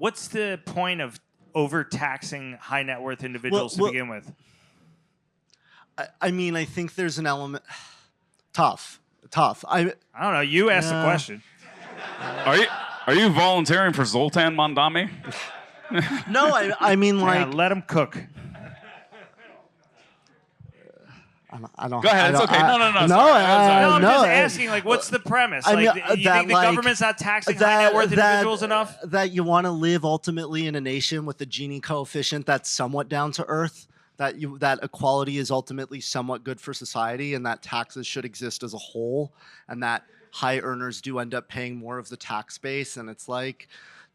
what's the point of overtaxing high net worth individuals to begin with? I mean, I think there's an element. Tough. I don't know. You asked the question. Are you volunteering for Zoltan Mondami? No, I mean, like, let him cook. I don't. Go ahead. It's okay. No. I'm just asking. Like, what's the premise? Like, you think the government's not taxing high net worth individuals enough? That you want to live ultimately in a nation with a Gini coefficient that's somewhat down to earth. That equality is ultimately somewhat good for society, and that taxes should exist as a whole, and that high earners do end up paying more of the tax base, and it's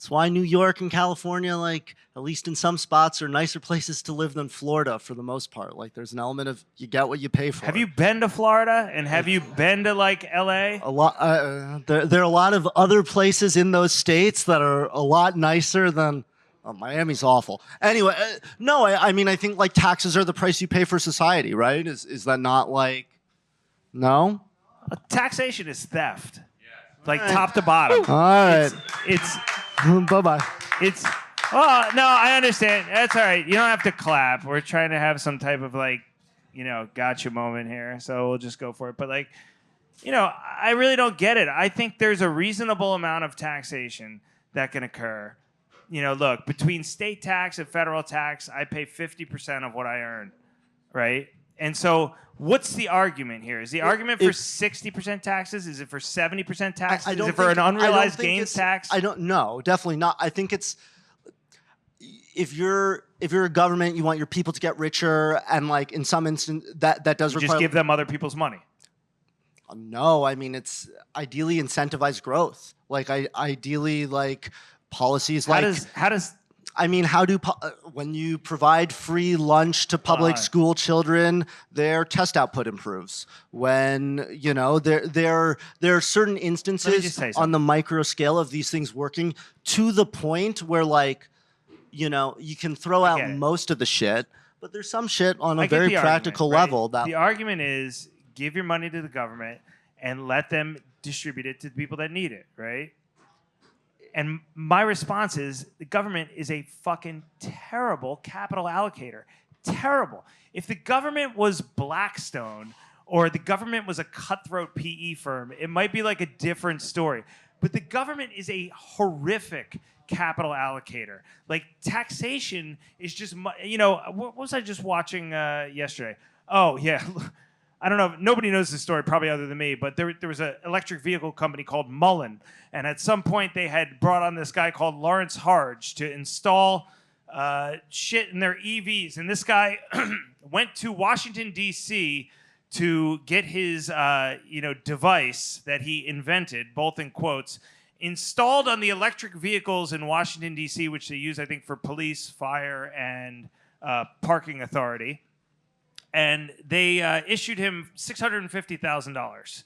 why New York and California, like, at least in some spots, are nicer places to live than Florida for the most part. Like, there's an element of you get what you pay for. Have you been to Florida, and have you been to, like, L.A.? A lot. There are a lot of other places in those states that are a lot nicer than. Oh, Miami's awful. Anyway, no, I mean, I think, like, taxes are the price you pay for society, right? Is that not, like, no? Taxation is theft, like, top to bottom. All right. It's bye-bye. Oh, no, I understand. That's all right. You don't have to clap. We're trying to have some type of, like, gotcha moment here, so we'll just go for it. But, like, I really don't get it. I think there's a reasonable amount of taxation that can occur. Look, between state tax and federal tax, I pay 50% of what I earn, right? And so what's the argument here? Is the argument for 60% taxes? Is it for 70% taxes? Is it for an unrealized gains tax? I don't know. Definitely not. I think it's if you're a government, you want your people to get richer, and, like, in some instance that does require just give them other people's money. No, I mean, it's ideally incentivize growth. Like, ideally, like, policies how does I mean, when you provide free lunch to public school children, their test output improves. When, there are certain instances on the micro scale of these things working to the point where, like, you can throw out most of the shit, but there's some shit on a very practical level. The argument is give your money to the government and let them distribute it to the people that need it, right? And my response is the government is a fucking terrible capital allocator. Terrible. If the government was Blackstone or the government was a cutthroat PE firm, it might be like a different story. But the government is a horrific capital allocator. Like, taxation is just, what was I just watching yesterday? Oh, yeah. I don't know. Nobody knows this story probably other than me, but there was an electric vehicle company called Mullen. And at some point they had brought on this guy called Lawrence Harge to install shit in their EVs. And this guy went to Washington, D.C. to get his device that he invented, both in quotes, installed on the electric vehicles in Washington, D.C., which they use, I think, for police, fire, and parking authority. And they issued him $650,000.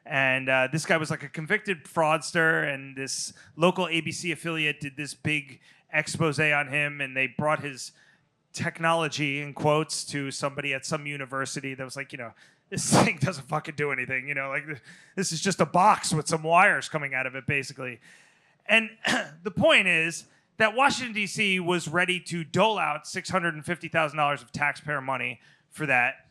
And this guy was like a convicted fraudster, and this local ABC affiliate did this big expose on him, and they brought his technology, in quotes, to somebody at some university that was like, this thing doesn't fucking do anything. Like, this is just a box with some wires coming out of it, basically. And the point is that Washington, D.C. was ready to dole out $650,000 of taxpayer money for that,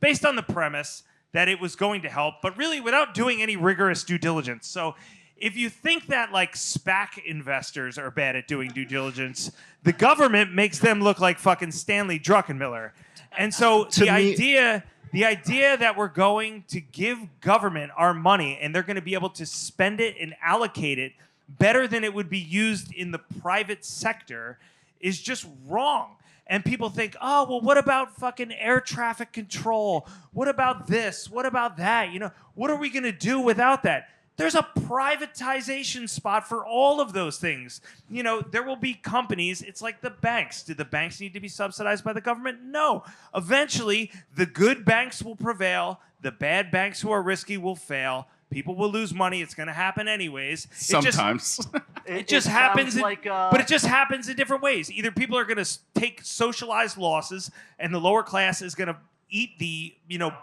based on the premise that it was going to help, but really without doing any rigorous due diligence. So if you think that, like, SPAC investors are bad at doing due diligence, the government makes them look like fucking Stanley Druckenmiller. And so the idea that we're going to give government our money and they're going to be able to spend it and allocate it better than it would be used in the private sector is just wrong. And people think, oh, well, what about fucking air traffic control? What about this? What about that? What are we going to do without that? There's a privatization spot for all of those things. There will be companies. It's like the banks. Do the banks need to be subsidized by the government? No. Eventually, the good banks will prevail. The bad banks who are risky will fail. People will lose money. It's going to happen anyways. Sometimes. It just happens, but it just happens in different ways. Either people are going to take socialized losses, and the lower class is going to eat the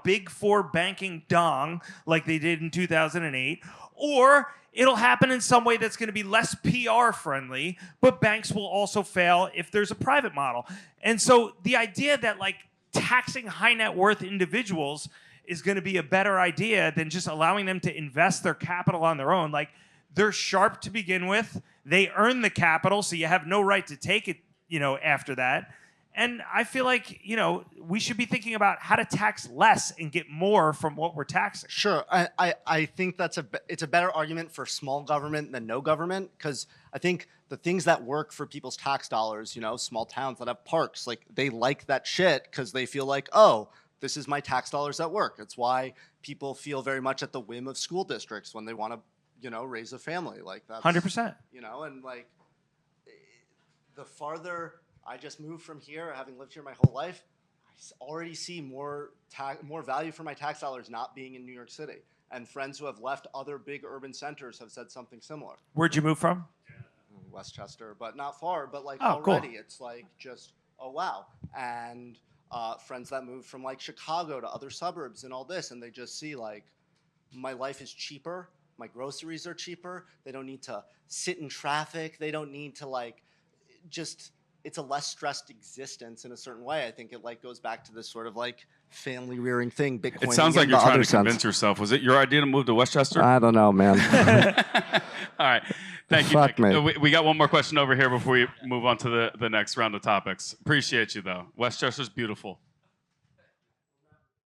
big four banking dong like they did in 2008, or it'll happen in some way that's going to be less PR friendly, but banks will also fail if there's a private model. And so the idea that like taxing high net worth individuals is going to be a better idea than just allowing them to invest their capital on their own. Like, they're sharp to begin with. They earn the capital, so you have no right to take it, after that. And I feel like, we should be thinking about how to tax less and get more from what we're taxing. Sure, I think it's a better argument for small government than no government, because I think the things that work for people's tax dollars, small towns that have parks, like they like that shit because they feel like, oh, this is my tax dollars at work. It's why people feel very much at the whim of school districts when they want to, raise a family. Like that's 100%. And like the farther I just moved from here, having lived here my whole life, I already see more value for my tax dollars not being in New York City. And friends who have left other big urban centers have said something similar. Where'd you move from? Westchester, but not far. But like Oh, already, cool. it's like just, oh wow. And friends that moved from like Chicago to other suburbs and all this, and they just see like my life is cheaper. My groceries are cheaper. They don't need to sit in traffic. They don't need to like just. It's a less stressed existence in a certain way. I think it like goes back to this sort of like family rearing thing. Bitcoin. It sounds like you're trying to convince yourself. Was it your idea to move to Westchester? I don't know, man. All right. Thank you. Fuck Nick. me. We got one more question over here before we move on to the next round of topics. Appreciate you, though. Westchester's beautiful.